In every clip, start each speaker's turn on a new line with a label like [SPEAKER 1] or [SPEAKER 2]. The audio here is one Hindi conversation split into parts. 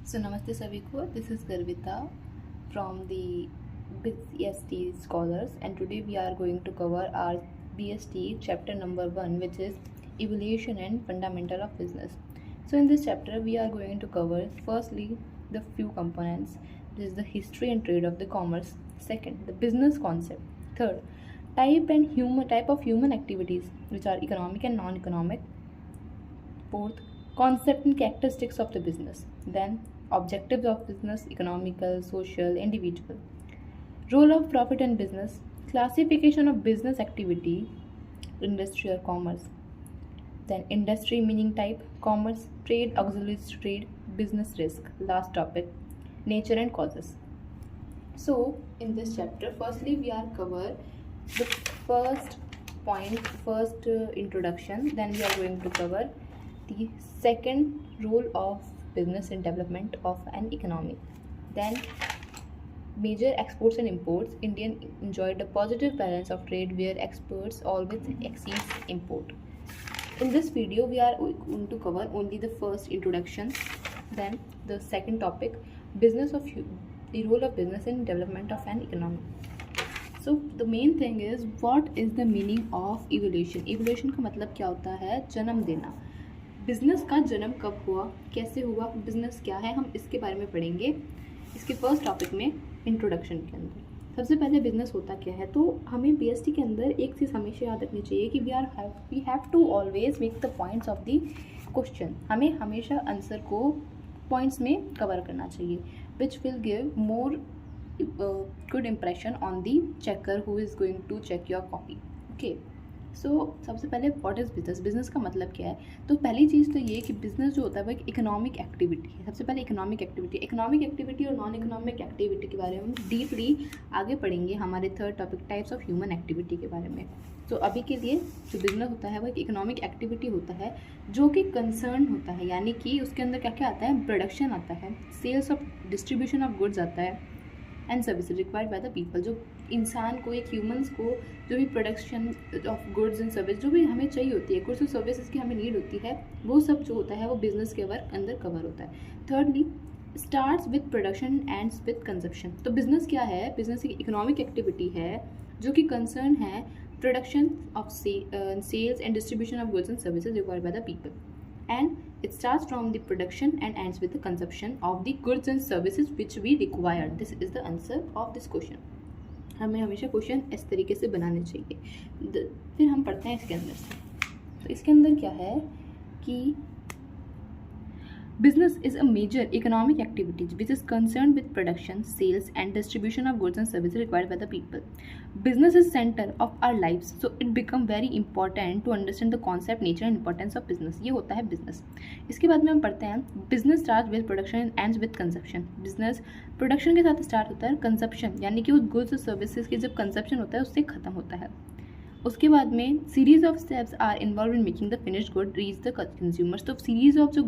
[SPEAKER 1] So namaste सभी को. This is Garvita from the BST Scholars, and today we are going to cover our BST chapter number 1, which is Evaluation and Fundamental of Business. So in this chapter we are going to cover firstly the few components. This is the history and trade of the commerce. Second, the business concept. Third, type of human activities which are economic and non-economic. Fourth, concept and characteristics of the business. Then objectives of business: economical, social, individual. Role of profit in business, classification of business activity, industry or commerce. Then industry meaning type, commerce, trade, auxiliaries to trade, business risk. Last topic, nature and causes. So in this chapter, firstly we are cover the first point, introduction. Then we are going to cover the second, role of business in development of an economy. Then major exports and imports. India enjoyed a positive balance of trade where exports always exceeds import. In this video we are going to cover only the first introduction. Then the second topic, the role of business in development of an economy. So the main thing is, what is the meaning of evolution? Evolution का मतलब क्या होता है? जन्म देना. बिजनेस का जन्म कब हुआ, कैसे हुआ, बिजनेस क्या है, हम इसके बारे में पढ़ेंगे इसके फर्स्ट टॉपिक में, इंट्रोडक्शन के अंदर. सबसे पहले बिजनेस होता क्या है, तो हमें बीएसटी के अंदर एक चीज़ हमेशा याद रखनी चाहिए कि we have to always make the points of the question. हमें हमेशा आंसर को पॉइंट्स में कवर करना चाहिए, which will give more good impression on the checker who is going to check your copy. Okay, so सबसे पहले व्हाट इज़ बिजनेस. बिजनेस का मतलब क्या है? तो पहली चीज़ तो ये कि बिजनेस जो होता है वो एक इकोनॉमिक एक्टिविटी है. सबसे पहले इकोनॉमिक एक्टिविटी और नॉन इकोनॉमिक एक्टिविटी के बारे में हम डीपली आगे पढ़ेंगे हमारे third topic, types of human activity के बारे में. तो अभी के लिए जो बिजनेस होता है वो एक इकोनॉमिक एक्टिविटी होता है जो कि कंसर्न होता है, यानी कि उसके अंदर क्या क्या आता है? प्रोडक्शन आता है, sales of distribution of goods आता है, and services required by the people. जो इंसान को, एक ह्यूमंस को जो भी production of goods and service जो भी हमें चाहिए होती है, गुड्स और सर्विसेज की हमें नीड होती है, वो सब जो होता है वो बिजनेस के अंदर कवर होता है. Thirdly, starts with production ends with consumption. तो बिजनेस क्या है? बिजनेस एक इकोनॉमिक एक्टिविटी है जो कि कंसर्न है production of sales and distribution of goods and services required by the people, and it starts from the production and ends with the consumption of the goods and services which we require. This is the answer of this question. हमें हमेशा क्वेश्चन इस तरीके से बनाने चाहिए. फिर हम पढ़ते हैं इसके अंदर से. तो इसके अंदर क्या है कि business is a major economic activity which is concerned with production, sales and distribution of goods and services required by the people. Business is center of our lives, so it become very important to understand the concept, nature and importance of business. ये होता है business. इसके बाद में हम पढ़ते हैं business starts with production and ends with consumption. business production के साथ start होता है, consumption यानी कि उस goods और services की जब consumption होता है उससे ख़त्म होता है. उसके बाद में series of steps are involve in making the finished good reach the consumers. तो सीरीज ऑफ जो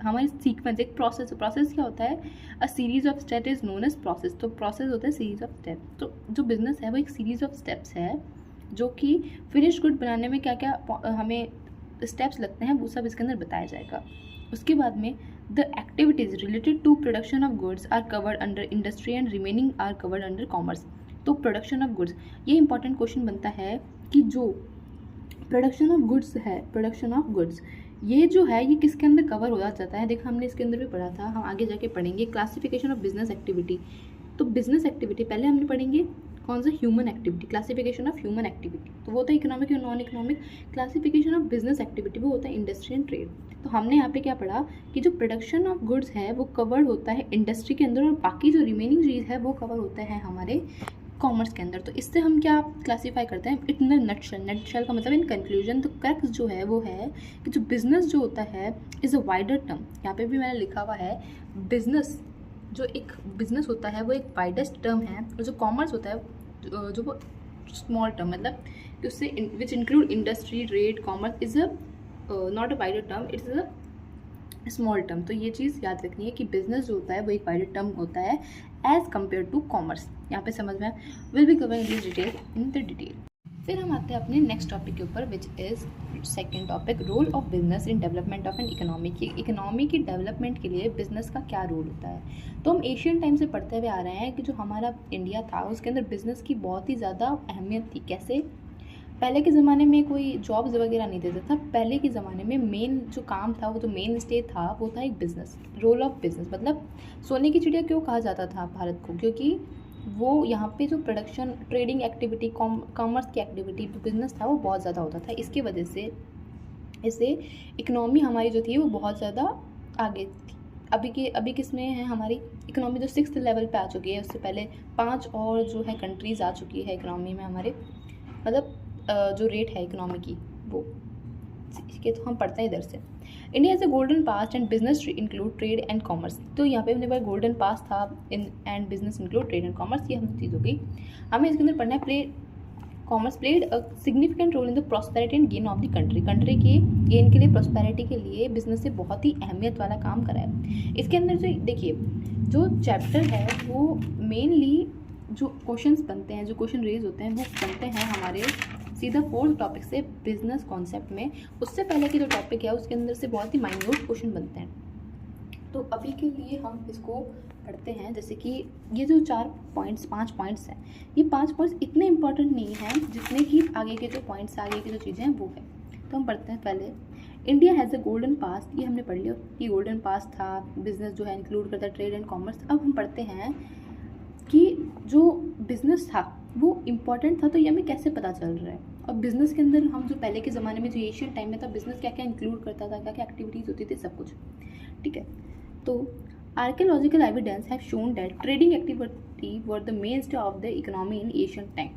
[SPEAKER 1] हमारी सीक्वेंस, एक प्रोसेस क्या होता है? A series of step is known as process. तो प्रोसेस होता है सीरीज ऑफ स्टेप. तो जो बिजनेस है वो एक सीरीज ऑफ स्टेप्स है जो कि फिनिश्ड गुड बनाने में क्या क्या हमें स्टेप्स लगते हैं वो सब इसके अंदर बताया जाएगा. उसके बाद में the activities related to production of goods are covered under industry and remaining are covered under commerce. तो प्रोडक्शन ऑफ गुड्स, ये इंपॉर्टेंट क्वेश्चन बनता है कि जो प्रोडक्शन ऑफ गुड्स ये जो है ये किसके अंदर कवर हो जाता है? देखो हमने इसके अंदर भी पढ़ा था, हम आगे जाके पढ़ेंगे क्लासिफिकेशन ऑफ बिजनेस एक्टिविटी. तो बिजनेस एक्टिविटी पहले हमने पढ़ेंगे कौन सा? Human activity, classification of human activity. तो वो होता है इकोनॉमिक और non economic. Classification of business activity वो होता है इंडस्ट्री एंड ट्रेड. तो हमने यहाँ पे क्या पढ़ा कि जो प्रोडक्शन ऑफ गुड्स है वो कवर्ड होता है इंडस्ट्री के अंदर और बाकी जो रिमेनिंग चीज़ है वो कवर होता है हमारे कॉमर्स के अंदर. तो इससे हम क्या क्लासीफाई करते हैं? इन नटशेल का मतलब इन कंक्लूजन. तो करेक्ट जो है वो है कि जो बिजनेस जो होता है इज़ अ वाइडर टर्म. यहाँ पे भी मैंने लिखा हुआ है बिजनेस, जो एक बिजनेस होता है वो एक वाइडेस्ट टर्म है, और जो कॉमर्स होता है जो वो स्मॉल टर्म, मतलब कि उससे which include industry, trade, commerce is a not a wider term, it's a small term. तो ये चीज़ याद रखनी है कि बिजनेस जो होता है वो एक वाइडर टर्म होता है एज कम्पेयर टू कॉमर्स. यहाँ पे समझ में will be covering this detail in the detail. फिर हम आते हैं अपने नेक्स्ट टॉपिक के ऊपर, which is second topic, role of business in development of an economy. की इकोनॉमी की डेवलपमेंट के लिए बिजनेस का क्या रोल होता है। तो हम एशियन टाइम से पढ़ते हुए आ रहे हैं कि जो हमारा इंडिया था उसके अंदर बिजनेस की बहुत ही ज़्यादा अहमियत थी। कैसे? पहले के ज़माने में कोई जॉब्स वगैरह नहीं देता था। पहले के ज़माने में मेन जो काम था, वो जो मेन स्टे था, वो था एक बिज़नेस, रोल ऑफ बिज़नेस। मतलब सोने की चिड़िया क्यों कहा जाता था भारत को? क्योंकि वो यहाँ पे जो प्रोडक्शन, ट्रेडिंग एक्टिविटी, कॉमर्स की एक्टिविटी, बिजनेस था, वो बहुत ज़्यादा होता था। इसकी वजह से इससे इकोनॉमी हमारी जो थी वो बहुत ज़्यादा आगे थी। अभी किस में है हमारी इकोनॉमी? जो 6th लेवल पे आ चुकी है। उससे पहले 5 और जो है कंट्रीज़ आ चुकी है इकोनॉमी में हमारे, मतलब जो रेट है इकोनॉमी की वो। ठीक है, तो हम पढ़ते हैं इधर से। India as a golden past and business include trade and commerce. तो यहाँ पे अपने पास गोल्डन पास्ट था in and business include trade and commerce, ये हम चीज़ हो गई। हमें इसके अंदर पढ़ना है commerce played a significant role in the prosperity and gain of the country के गेन के लिए, प्रॉस्पेरिटी के लिए बिजनेस से बहुत ही अहमियत वाला काम करा है। इसके अंदर जो देखिए जो चैप्टर है वो मेनली जो क्वेश्चंस बनते हैं, जो क्वेश्चन रेज होते हैं, वो बनते हैं हमारे सीधा 4th टॉपिक से, बिजनेस कॉन्सेप्ट में। उससे पहले की जो टॉपिक है उसके अंदर से बहुत ही माइन्यूट क्वेश्चन बनते हैं। तो अभी के लिए हम इसको पढ़ते हैं। जैसे कि ये जो 5 पॉइंट्स हैं, ये 5 पॉइंट्स इतने इंपॉर्टेंट नहीं हैं जितने कि आगे के जो पॉइंट्स, आगे की जो चीज़ें हैं वो है। तो हम पढ़ते हैं पहले, India has a golden past. ये हमने पढ़ लिया कि गोल्डन पास्ट था, बिजनेस जो है इंक्लूड करता है ट्रेड एंड कॉमर्स। अब हम पढ़ते हैं कि जो बिज़नेस था वो इम्पॉर्टेंट था, तो ये हमें कैसे पता चल रहा है। और बिज़नेस के अंदर हम जो पहले के ज़माने में जो एशियन टाइम में था, बिज़नेस क्या क्या इंक्लूड करता था, क्या क्या एक्टिविटीज़ होती थी, सब कुछ। ठीक है, तो archaeological evidence have shown that trading activity were the main stay of the economy in Asian time.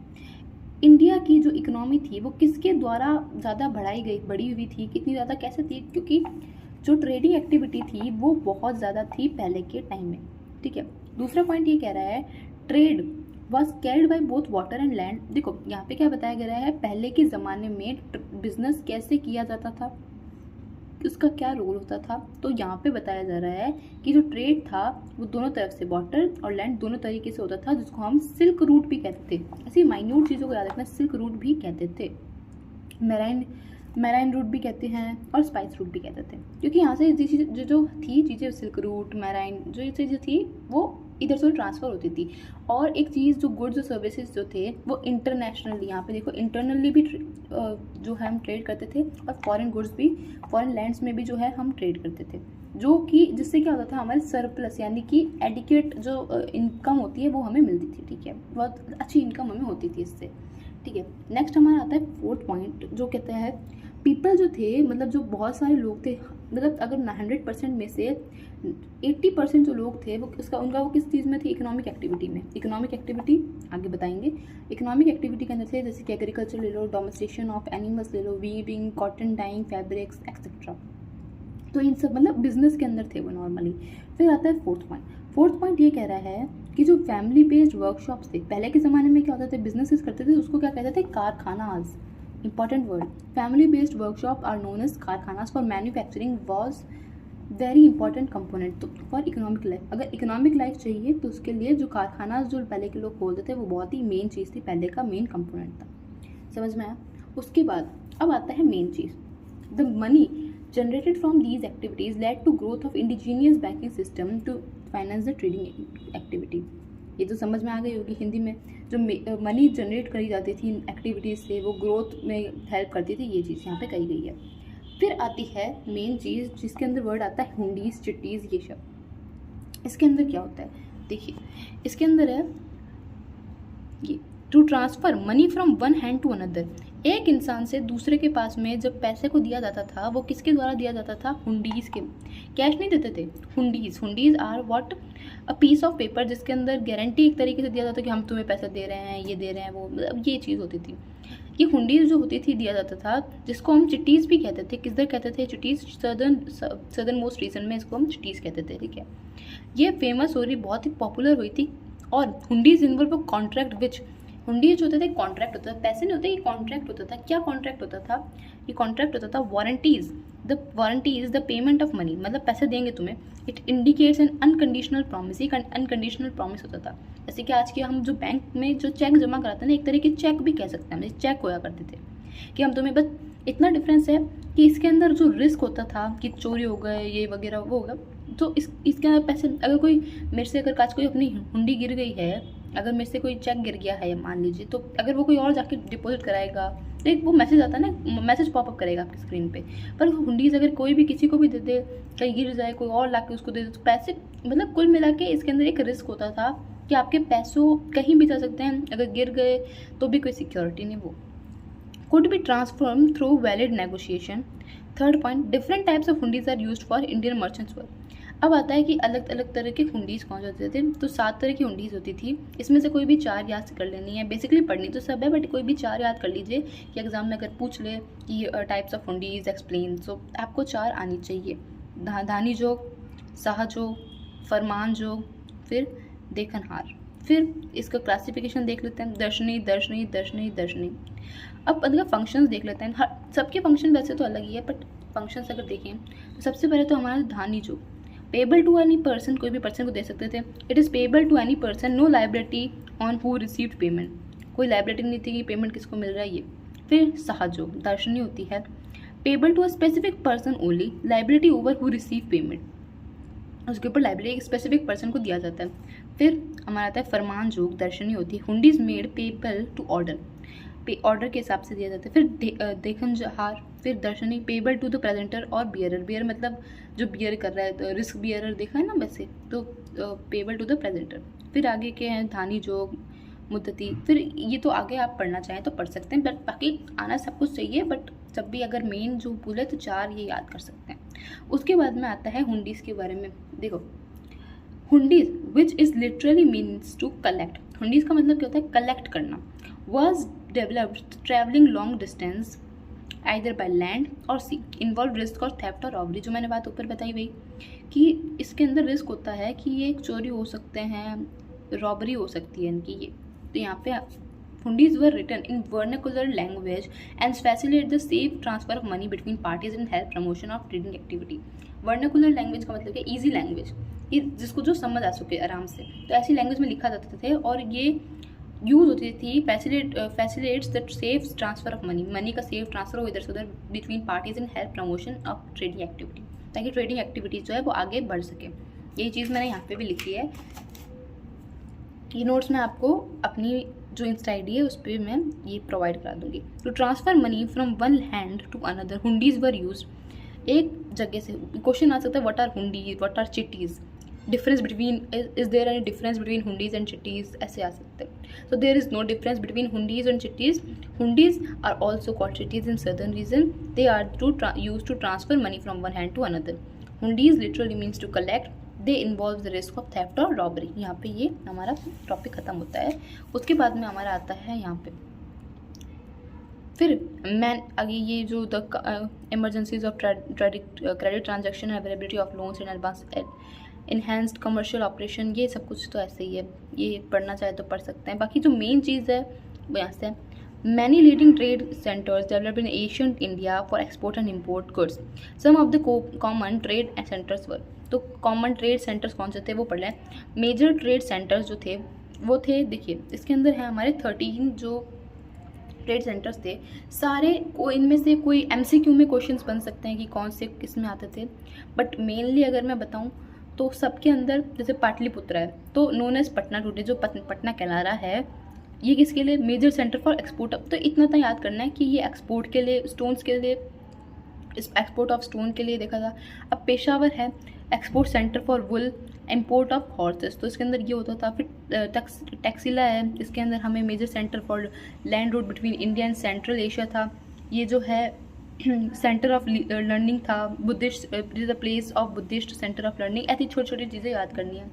[SPEAKER 1] India की जो इकोनॉमी थी वो किसके द्वारा ज़्यादा बढ़ी हुई थी, कितनी ज़्यादा, कैसे थी? क्योंकि जो ट्रेडिंग एक्टिविटी थी वो बहुत ज़्यादा थी पहले के टाइम में। ठीक है, दूसरा पॉइंट ये कह रहा है trade was carried by both water and land. देखो यहाँ पे क्या बताया गया है, पहले के ज़माने में बिजनेस कैसे किया जाता था, उसका क्या रोल होता था। तो यहाँ पे बताया जा रहा है कि जो ट्रेड था वो दोनों तरफ से, वाटर और लैंड दोनों तरीके से होता था, जिसको हम सिल्क रूट भी कहते थे। ऐसी माइन्यूट चीज़ों को याद रखना, सिल्क रूट भी कहते थे, मैराइन रूट भी कहते हैं और स्पाइस रूट भी कहते थे। क्योंकि यहाँ से जो थी चीज़ें, सिल्क रूट, मैराइन, जो चीज़ें थी वो इधर से ट्रांसफ़र होती थी। और एक चीज़, जो गुड्स और सर्विसेज जो थे वो इंटरनेशनली, यहाँ पे देखो इंटरनली भी जो है हम ट्रेड करते थे, और फॉरेन गुड्स भी, फॉरेन लैंड्स में भी जो है हम ट्रेड करते थे, जो कि जिससे क्या होता था, हमारे सरप्लस यानी कि एडिक्वेट जो इनकम होती है वो हमें मिलती थी। ठीक है, बहुत अच्छी इनकम हमें होती थी इससे। ठीक है, नेक्स्ट हमारा आता है 4th पॉइंट, जो कहता है पीपल जो थे, मतलब जो बहुत सारे लोग थे, मतलब अगर 100% में से 80% जो लोग थे वो उनका वो किस चीज़ में थे, इकोनॉमिक एक्टिविटी में। इकोनॉमिक एक्टिविटी आगे बताएंगे। इकोनॉमिक एक्टिविटी के अंदर थे जैसे कि एग्रीकल्चर ले लो, डोमेस्टिकेशन ऑफ एनिमल्स ले लो, weaving, cotton dyeing, fabrics etcetera. तो इन सब मतलब बिजनेस के अंदर थे वो नॉर्मली। फिर आता है 4th पॉइंट ये कह रहा है कि जो फैमिली बेस्ड वर्कशॉप्स थे, पहले के ज़माने में क्या होता था, बिजनेसेस करते थे, उसको क्या कहते थे, कारखानाज। Important word, family based workshop are known as कारखानाज for manufacturing was very important component. तो फॉर इकोनॉमिक लाइफ, अगर इकोनॉमिक लाइफ चाहिए तो उसके लिए जो कारखानाज जो पहले के लोग खोलते थे वो बहुत ही मेन चीज़ थी, पहले का मेन कंपोनेंट था। समझ में आया? उसके बाद अब आता है main cheese, the money generated from these activities led to growth of indigenous banking system to finance the trading activity। ये तो समझ में आ गई होगी हिंदी में, जो मनी जनरेट करी जाती थी एक्टिविटीज़ से, वो ग्रोथ में हेल्प करती थी, ये चीज़ यहाँ पे कही गई है। फिर आती है मेन चीज़ जिसके अंदर वर्ड आता है हुंडीज, चिट्टीज़, ये सब। इसके अंदर क्या होता है, देखिए इसके अंदर है ये to transfer money from one hand to another. एक इंसान से दूसरे के पास में जब पैसे को दिया जाता था वो किसके द्वारा दिया जाता था, हुंडीज़ के। कैश नहीं देते थे, हुंडीज़ are what, a piece of paper जिसके अंदर गारंटी एक तरीके से दिया जाता कि हम तुम्हें पैसा दे रहे हैं, ये दे रहे हैं, वो मतलब ये चीज़ होती थी। ये हुंडीज़ जो होती थी दिया जाता था, जिसको हम चिट्टीज़ भी कहते थे। किधर कहते थे चिट्टीज़, सदर्न मोस्ट रीजन में इसको हम चिट्टीज़ कहते थे। ठीक है, ये फेमस हो रही, बहुत ही पॉपुलर हुई थी। और हुंडीज़ इन्वॉल्व कॉन्ट्रैक्ट विच, हुंडीज होते थे, कॉन्ट्रैक्ट होता था, पैसे नहीं होते, ये कॉन्ट्रैक्ट होता था। क्या कॉन्ट्रैक्ट होता था, ये कॉन्ट्रैक्ट होता था warranties, the warranty is the payment of money, मतलब पैसे देंगे तुम्हें. It indicates N unconditional promise. एक अनकंडीशनल प्रॉमिस होता था. जैसे कि आज के हम जो बैंक में जो चेक जमा कराते हैं ना, एक तरह के चेक भी कह सकते हैं, हम चेक होया करते थे कि हम तुम्हें, बस इतना डिफरेंस है कि इसके अंदर जो रिस्क होता था कि चोरी हो गए ये वगैरह वो होगा, तो इसके अंदर पैसे, अगर कोई मेरे से, अगर आज कोई अपनी हुंडी गिर गई है, अगर मेरे से कोई चेक गिर गया है मान लीजिए, तो अगर वो कोई और जाके डिपॉजिट कराएगा तो एक वो मैसेज आता है ना, मैसेज पॉपअप करेगा आपकी स्क्रीन पे. पर हुंडीज अगर कोई भी किसी को भी दे दे, कहीं गिर जाए, कोई और लाके उसको दे दे, तो पैसे, मतलब कुल मिला के इसके अंदर एक रिस्क होता था कि आपके पैसों कहीं भी जा सकते हैं, अगर गिर गए तो भी कोई सिक्योरिटी नहीं. वो could be transformed through valid negotiation. Third point, different types of hundis are used for Indian merchants work. अब आता है कि अलग अलग तरह के हुंडीज कौन से होते थे. तो 7 तरह की हुंडीज होती थी. इसमें से कोई भी 4 याद कर लेनी है. बेसिकली पढ़नी तो सब है, बट कोई भी 4 याद कर लीजिए कि एग्जाम में अगर पूछ ले कि टाइप्स ऑफ हुंडीज एक्सप्लेन, तो आपको 4 आनी चाहिए. धानी जोग, शाह जोग, फरमान जोग, फिर देखनहार. फिर इसका क्लासिफिकेशन देख लेते हैं. दर्शनी, दर्शनी, दर्शनी, दर्शनी. अब अगर फंक्शंस देख लेते हैं. हर सबके फंक्शन वैसे तो अलग ही है, बट फंक्शंस अगर देखें तो सबसे पहले तो हमारा धानी जो पेबल टू एनी पर्सन, कोई भी पर्सन को दे सकते थे. It is payable to any person, no liability on who received payment. कोई लाइबिलिटी नहीं थी कि पेमेंट किसको मिल रहा है ये. फिर सहयोग, दर्शनी होती है, payable to a specific person only, liability over who receive payment. उसके ऊपर लाइबिलिटी एक स्पेसिफिक पर्सन को दिया जाता है. फिर हमारा आता है फरमान जोग, दर्शनी होती है, hundis made payable to order, pay order के हिसाब से दिया जाता है. फिर देखनहार, फिर दर्शनी, पेबल टू द प्रेजेंटर और बियरर. बियर मतलब जो बियर कर रहा है, तो रिस्क बियरर देखा है ना वैसे, तो पेबल टू द प्रेजेंटर. फिर आगे के हैं धानी जोग, मुद्दती. फिर ये तो आगे आप पढ़ना चाहें तो पढ़ सकते हैं, बट बाकी आना सब कुछ चाहिए, बट जब भी अगर मेन जो बोले तो 4 ये याद कर सकते हैं. उसके बाद में आता है हुंडीज के बारे में. देखो, hundis which is literally means to collect. Hundis का मतलब क्या होता है? कलेक्ट करना. Was developed travelling long distance either by land और सी, इन्वॉल्व रिस्क और थेफ्ट और रॉबरी. जो मैंने बात ऊपर बताई वही कि इसके अंदर रिस्क होता है कि ये चोरी हो सकते हैं, रॉबरी हो सकती है इनकी ये. तो यहाँ पे hundis were written in vernacular language and facilitate the safe transfer of money between parties and help promotion of trading activity. Vernacular language का मतलब है ईजी लैंग्वेज, जिसको जो समझ आ सके आराम से, तो ऐसी लैंग्वेज में लिखा जाते थे. और ये यूज़ होती थी facilitates the safe transfer of money, money का सेफ ट्रांसफर हो इधर से उधर between parties and help promotion of trading activity, ताकि ट्रेडिंग एक्टिविटीज जो है वो आगे बढ़ सके. यही चीज़ मैंने यहाँ पे भी लिखी है. ये नोट्स मैं आपको अपनी जो इंस्टा ID है उस पर मैं ये प्रोवाइड करा दूँगी. To transfer money from one hand to another, हुंडीज वर यूज. एक जगह से क्वेश्चन आ सकता है, व्हाट आर हुंडीज, व्हाट आर चिट्टीज, difference between, is there any difference between हुंडीज एंड चिट्टीज, ऐसे आ सकते हैं. So there is no difference between हुंडीज एंड चिट्टीज. हुंडीज आर ऑल्सो कॉल्ड चिट्टीज in southern region. They are use to transfer money from one hand to another. Hundis literally means to collect. They involve the risk of theft और रॉबरी. यहाँ पे ये हमारा टॉपिक खत्म होता है. उसके बाद में हमारा आता है यहाँ पे फिर आगे ये जो the emergencies of credit transaction, availability of loans in advance, enhanced commercial operation, ये सब कुछ तो ऐसे ही है. ये पढ़ना चाहे तो पढ़ सकते हैं. बाकी जो मेन चीज़ है वो यहाँ से, many leading trade centres developed in Asian India for export and import goods. Some of the common trade centres were. तो कॉमन ट्रेड सेंटर्स कौन से थे वो पढ़ लें. मेजर ट्रेड सेंटर्स जो थे वो थे, देखिए इसके अंदर है हमारे 13 जो ट्रेड सेंटर्स थे सारे. को इनमें से कोई MCQ में क्वेश्चंस बन सकते हैं कि कौन से किस में आते थे, बट मेनली अगर मैं बताऊं तो सबके अंदर, जैसे पाटलिपुत्र है तो नोन एज पटना टुडे, जो पटना कहला रहा है, ये किसके लिए? Major centre for export. तो इतना तो याद करना है कि ये एक्सपोर्ट के लिए, स्टोन्स के लिए, एक्सपोर्ट ऑफ स्टोन के लिए देखा था. अब पेशावर है export centre for wool, import of horses, तो इसके अंदर ये होता था. फिर टैक्सिला है, इसके अंदर हमें major centre for land road between India and Central Asia था. ये जो है सेंटर ऑफ लर्निंग था, Buddhist, the place of Buddhist centre of learning. ऐसी छोटी छोटी चीज़ें याद करनी है.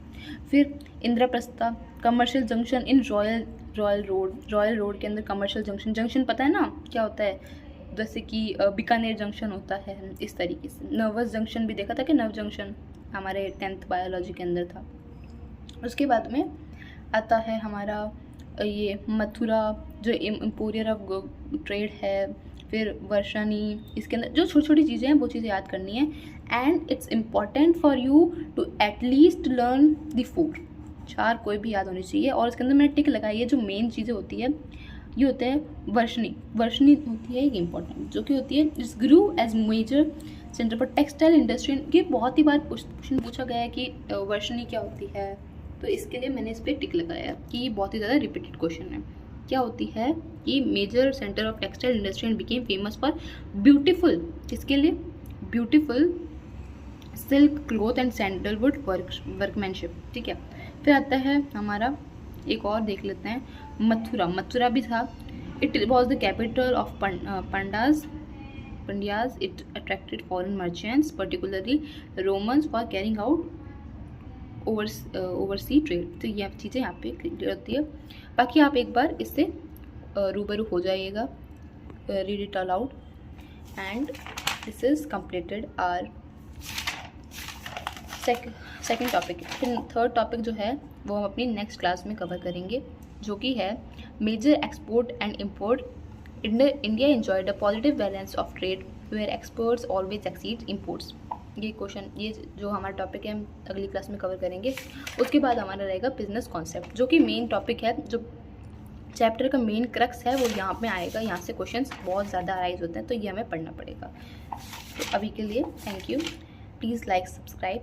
[SPEAKER 1] फिर Indraprastha, commercial junction in royal road के अंदर कमर्शियल जंक्शन पता है ना क्या होता है, जैसे कि बीकानेर जंक्शन होता है, इस तरीके से. नर्वस जंक्शन भी देखा था कि नर्व जंक्शन हमारे 10th बायोलॉजी के अंदर था. उसके बाद में आता है हमारा ये मथुरा जो एम्पोरियर ऑफ ट्रेड है. फिर वर्षणी, इसके अंदर जो छोटी छोटी चीज़ें हैं वो चीज़ें याद करनी है। And it's important for you to at least learn the 4, 4 कोई भी याद होनी चाहिए। और इसके अंदर मैंने टिक लगाई है, जो मेन चीज़ें होती है ये होता है वर्षणी। वर्षणी होती है एक इम्पॉर्टेंट, जो कि होती है इस grew as major centre for textile industry. ये बहुत ही बार क्वेश्चन पूछा गया है कि वर्षणी क्या होती है, तो इसके लिए मैंने इस पर टिक लगाया कि ये बहुत ही ज़्यादा रिपीटेड क्वेश्चन है। क्या होती है कि major centre of textile industry and became famous for beautiful, किसके लिए, beautiful silk cloth and sandalwood workmanship. ठीक है, फिर आता है हमारा एक और देख लेते हैं, मथुरा। मथुरा भी था। It was the capital of Pandyas. It attracted foreign merchants, particularly Romans, for carrying out oversea trade. तो ये चीज़ें यहाँ पे क्लियर होती है। बाकी आप एक बार इससे रूबरू हो जाइएगा, read it aloud. And this is completed our second topic. फिर थर्ड टॉपिक जो है वो हम अपनी नेक्स्ट क्लास में कवर करेंगे, जो कि है major export and import. India enjoyed a positive balance of trade where exports always exceed imports. ये क्वेश्चन, ये जो हमारा टॉपिक है हम अगली क्लास में कवर करेंगे। उसके बाद हमारा रहेगा बिजनेस कॉन्सेप्ट, जो कि मेन टॉपिक है, जो चैप्टर का मेन क्रक्स है वो यहाँ पे आएगा। यहाँ से क्वेश्चंस बहुत ज़्यादा अराइज होते हैं, तो ये हमें पढ़ना पड़ेगा। तो अभी के लिए thank you. Please like, subscribe.